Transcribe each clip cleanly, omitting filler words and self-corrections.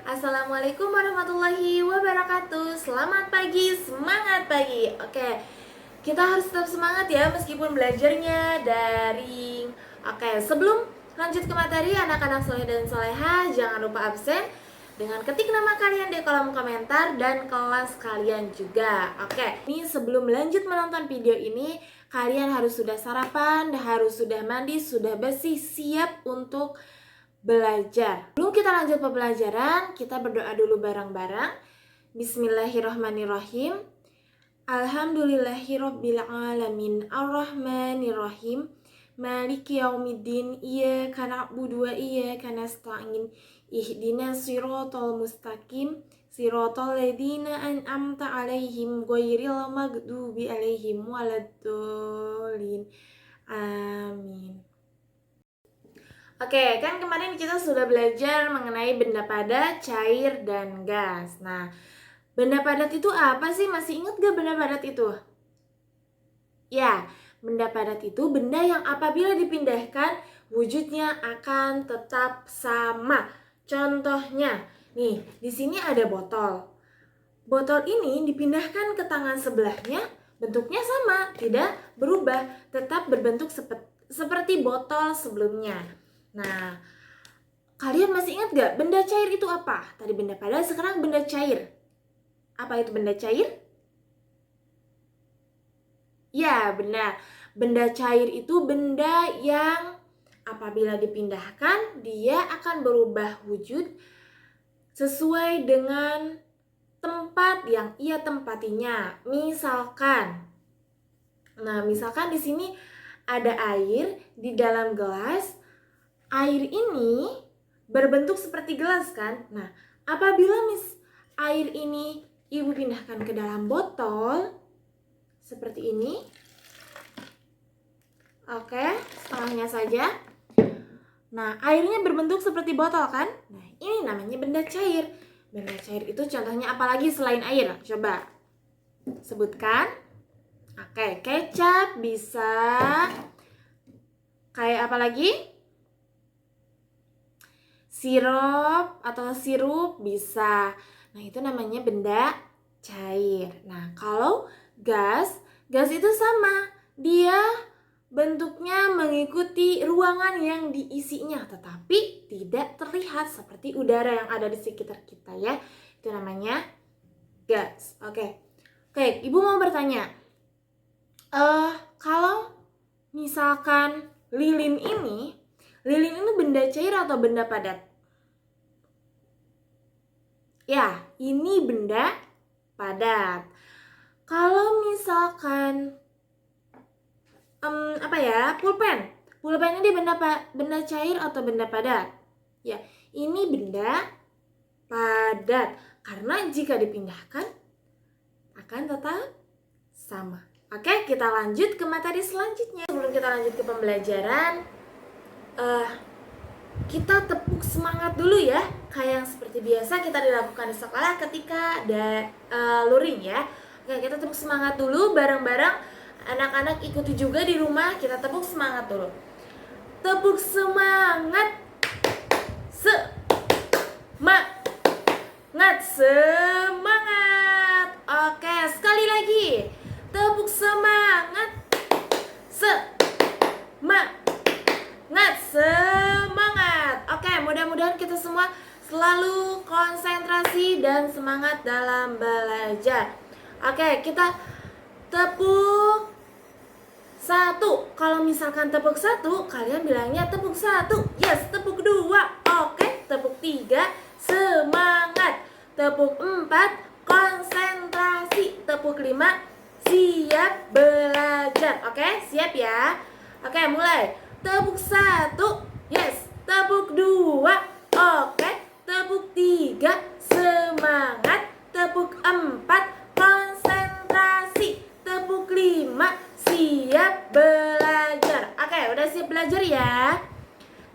Assalamualaikum warahmatullahi wabarakatuh. Selamat pagi, semangat pagi. Oke, kita harus tetap semangat ya meskipun belajarnya daring. Oke, sebelum lanjut ke materi, anak-anak soleh dan soleha jangan lupa absen dengan ketik nama kalian di kolom komentar dan kelas kalian juga. Oke, ini sebelum lanjut menonton video ini, kalian harus sudah sarapan, harus sudah mandi, sudah bersih, siap untuk belajar. Sebelum kita lanjut pembelajaran, kita berdoa dulu bareng-bareng. Bismillahirrahmanirrahim. Alhamdulillahirabbil alamin. Arrahmanirrahim. Maliki yaumiddin. Iyyaka na'budu wa iyyaka nasta'in. Ihdinas siratal mustaqim. Siratal ladzina an'amta 'alaihim ghairil maghdubi 'alaihim waladdallin. Amin. Oke, kan kemarin kita sudah belajar mengenai benda padat, cair, dan gas. Nah, benda padat itu apa sih? Masih ingat gak benda padat itu? Ya, benda padat itu benda yang apabila dipindahkan, wujudnya akan tetap sama. Contohnya, nih, di sini ada botol. Botol ini dipindahkan ke tangan sebelahnya, bentuknya sama, tidak berubah, tetap berbentuk seperti botol sebelumnya. Nah, kalian masih ingat gak benda cair itu apa? Tadi benda padat, sekarang benda cair. Apa itu benda cair? Ya, benar. Benda cair itu benda yang apabila dipindahkan, dia akan berubah wujud sesuai dengan tempat yang ia tempatinya. Misalkan di sini ada air di dalam gelas. Air ini berbentuk seperti gelas kan? Nah, apabila air ini ibu pindahkan ke dalam botol seperti ini. Oke, setengahnya saja. Nah, airnya berbentuk seperti botol kan? Nah, ini namanya benda cair. Benda cair itu contohnya apalagi selain air? Coba sebutkan. Oke, kecap bisa. Kayak apa lagi? Sirup atau sirup bisa. Nah, itu namanya benda cair. Nah, kalau gas itu sama. Dia bentuknya mengikuti ruangan yang diisinya, tetapi tidak terlihat seperti udara yang ada di sekitar kita ya. Itu namanya gas. Oke, Ibu mau bertanya. Kalau misalkan lilin ini benda cair atau benda padat? Ya, ini benda padat. Kalau misalkan pulpen ini benda cair atau benda padat? Ya, ini benda padat karena jika dipindahkan akan tetap sama. Oke, kita lanjut ke materi selanjutnya. Sebelum kita lanjut ke pembelajaran, kita tepuk semangat dulu ya, kayak yang seperti biasa kita dilakukan di sekolah ketika ada luring ya. Oke, kita tepuk semangat dulu bareng-bareng. Anak-anak ikuti juga di rumah, kita tepuk semangat dulu. Tepuk semangat. Semangat. Oke, sekali lagi. Tepuk semangat. Semangat. Oke, mudah-mudahan kita semua selalu konsentrasi dan semangat dalam belajar. Oke, kita tepuk 1. Kalau misalkan tepuk 1, kalian bilangnya tepuk 1. Yes, tepuk 2. Oke, tepuk 3. Semangat. Tepuk 4. Konsentrasi. Tepuk 5. Siap belajar. Oke, siap ya. Oke, mulai. Tepuk 1. Yes. Tepuk 2. Oke. Tepuk 3. Semangat. Tepuk 4. Konsentrasi. Tepuk 5. Siap belajar. Oke, udah siap belajar ya.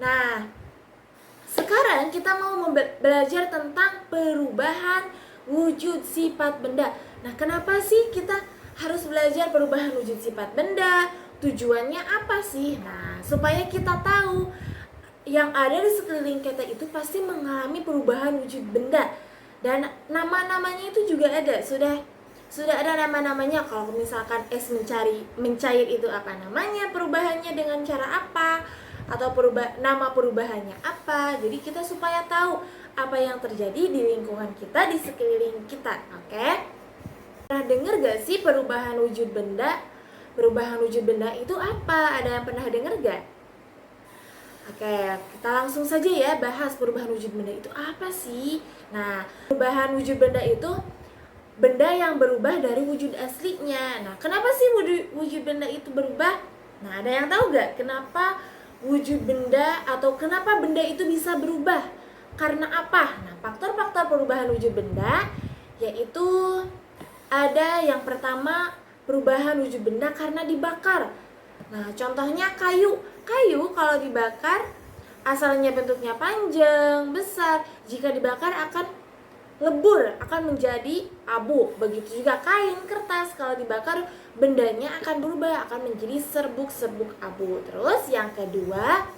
Nah, sekarang kita mau belajar tentang perubahan wujud sifat benda. Nah, kenapa sih kita harus belajar perubahan wujud sifat benda? Tujuannya apa sih? Nah, supaya kita tahu yang ada di sekeliling kita itu pasti mengalami perubahan wujud benda, dan nama-namanya itu juga ada, sudah ada nama-namanya. Kalau misalkan es mencair itu apa namanya, perubahannya dengan cara apa, atau nama perubahannya apa. Jadi kita supaya tahu apa yang terjadi di lingkungan kita, di sekeliling kita. Oke? Pernah dengar gak sih perubahan wujud benda? Perubahan wujud benda itu apa? Ada yang pernah dengar gak? Oke, kita langsung saja ya bahas perubahan wujud benda itu apa sih. Nah, perubahan wujud benda itu benda yang berubah dari wujud aslinya. Nah, kenapa sih wujud benda itu berubah? Nah, ada yang tahu gak kenapa wujud benda atau kenapa benda itu bisa berubah? Karena apa? Nah, faktor-faktor perubahan wujud benda yaitu ada yang pertama, perubahan wujud benda karena dibakar. Nah, contohnya kayu. Kayu kalau dibakar asalnya bentuknya panjang, besar. Jika dibakar akan lebur, akan menjadi abu. Begitu juga kain, kertas, kalau dibakar bendanya akan berubah, akan menjadi serbuk-serbuk abu. Terus yang kedua,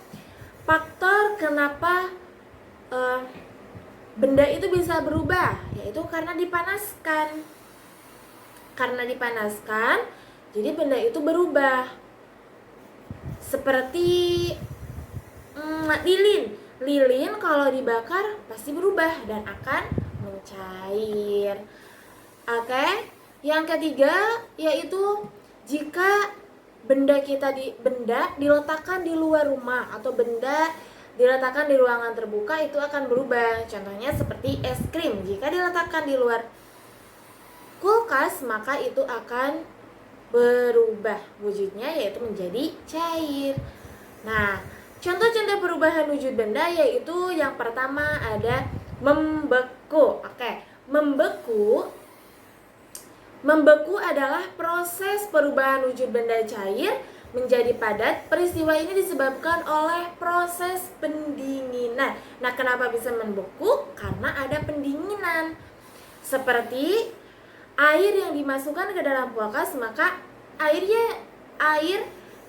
faktor kenapa benda itu bisa berubah, yaitu karena dipanaskan. Karena dipanaskan, jadi benda itu berubah. Seperti lilin. Lilin kalau dibakar pasti berubah dan akan mencair. Oke? Yang ketiga yaitu jika benda diletakkan di luar rumah atau benda diletakkan di ruangan terbuka itu akan berubah. Contohnya seperti es krim. Jika diletakkan di luar kulkas maka itu akan berubah wujudnya, yaitu menjadi cair. Nah, contoh-contoh perubahan wujud benda yaitu yang pertama ada membeku. Oke, membeku adalah proses perubahan wujud benda cair menjadi padat. Peristiwa ini disebabkan oleh proses pendinginan. Nah, kenapa bisa membeku? Karena ada pendinginan. Seperti air yang dimasukkan ke dalam kulkas, maka air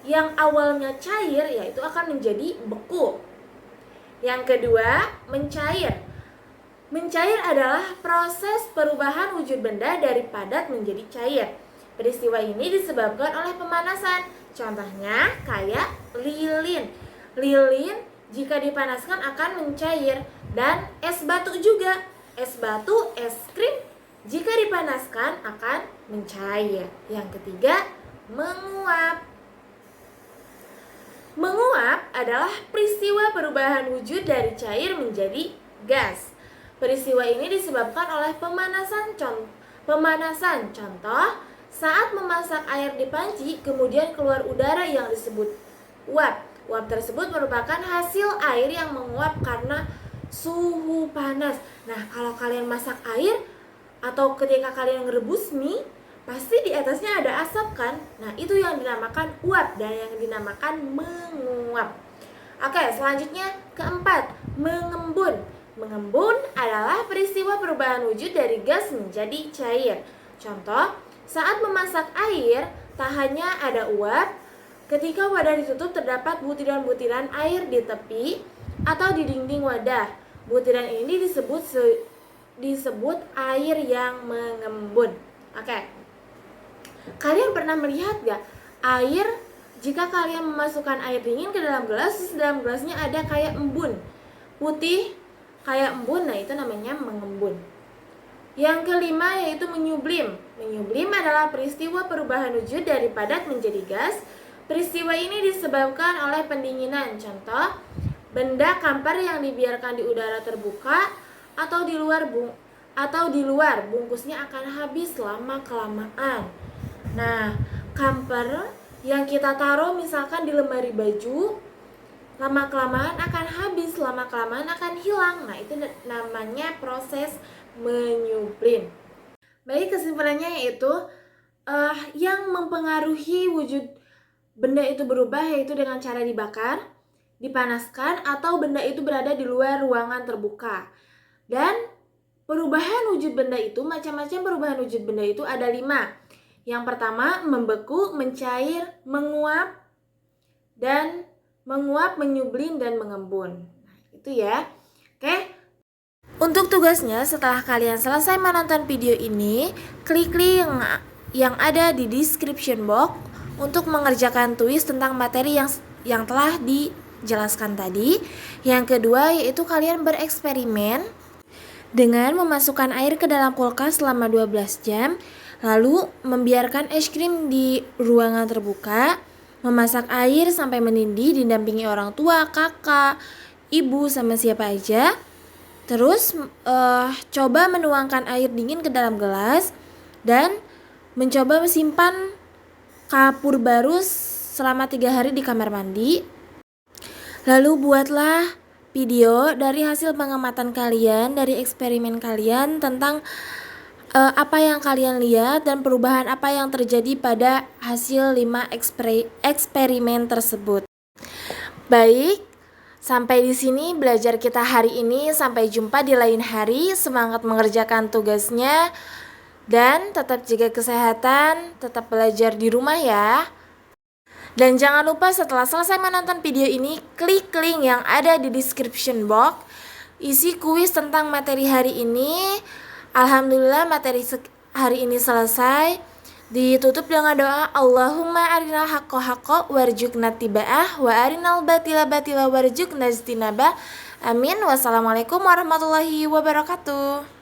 yang awalnya cair yaitu akan menjadi beku. Yang kedua, mencair. Mencair adalah proses perubahan wujud benda dari padat menjadi cair. Peristiwa ini disebabkan oleh pemanasan. Contohnya kayak lilin. Lilin jika dipanaskan akan mencair, dan es batu juga. Es batu, es krim jika dipanaskan akan mencair. Yang ketiga, menguap. Menguap adalah peristiwa perubahan wujud dari cair menjadi gas. Peristiwa ini disebabkan oleh pemanasan. Contoh, saat memasak air di panci, kemudian keluar udara yang disebut uap. Uap tersebut merupakan hasil air yang menguap karena suhu panas. Nah, kalau kalian masak air atau ketika kalian ngerebus mie, pasti di atasnya ada asap kan? Nah, itu yang dinamakan uap dan yang dinamakan menguap. Oke, selanjutnya keempat, mengembun. Mengembun adalah peristiwa perubahan wujud dari gas menjadi cair. Contoh, saat memasak air, tak hanya ada uap, ketika wadah ditutup terdapat butiran-butiran air di tepi atau di dinding wadah. Butiran ini disebut air yang mengembun. Oke. Kalian pernah melihat gak air, jika kalian memasukkan air dingin ke dalam gelas, terus dalam gelasnya ada kayak embun putih, kayak embun, nah itu namanya mengembun. Yang kelima yaitu menyublim. Menyublim adalah peristiwa perubahan wujud dari padat menjadi gas. Peristiwa ini disebabkan oleh pendinginan. Contoh, benda kampar yang dibiarkan di udara terbuka atau di luar bungkusnya akan habis lama-kelamaan. Nah, kamper yang kita taruh misalkan di lemari baju, lama-kelamaan akan habis, lama-kelamaan akan hilang. Nah, itu namanya proses menyublim. Baik, kesimpulannya yaitu yang mempengaruhi wujud benda itu berubah yaitu dengan cara dibakar, dipanaskan, atau benda itu berada di luar ruangan terbuka. Dan perubahan wujud benda itu, macam-macam perubahan wujud benda itu ada 5. Yang pertama, membeku, mencair, menguap, dan menguap, menyublin, dan mengembun. Itu ya. Oke. Untuk tugasnya, setelah kalian selesai menonton video ini, klik link yang ada di description box untuk mengerjakan tulis tentang materi yang telah dijelaskan tadi. Yang kedua yaitu kalian bereksperimen dengan memasukkan air ke dalam kulkas selama 12 jam, lalu membiarkan es krim di ruangan terbuka, memasak air sampai mendidih didampingi orang tua, kakak, ibu, sama siapa aja. Terus coba menuangkan air dingin ke dalam gelas dan mencoba menyimpan kapur baru selama 3 hari di kamar mandi. Lalu buatlah video dari hasil pengamatan kalian, dari eksperimen kalian tentang apa yang kalian lihat dan perubahan apa yang terjadi pada hasil 5 eksperimen tersebut. Baik, sampai di sini belajar kita hari ini. Sampai jumpa di lain hari. Semangat mengerjakan tugasnya dan tetap jaga kesehatan, tetap belajar di rumah ya. Dan jangan lupa setelah selesai menonton video ini, klik link yang ada di description box, isi kuis tentang materi hari ini. Alhamdulillah materi hari ini selesai. Ditutup dengan doa, Allahumma arinal haqqo haqqo warzuqna tiba'ah wa arinal batila batila warzuqna ijtinabah. Amin. Wassalamualaikum warahmatullahi wabarakatuh.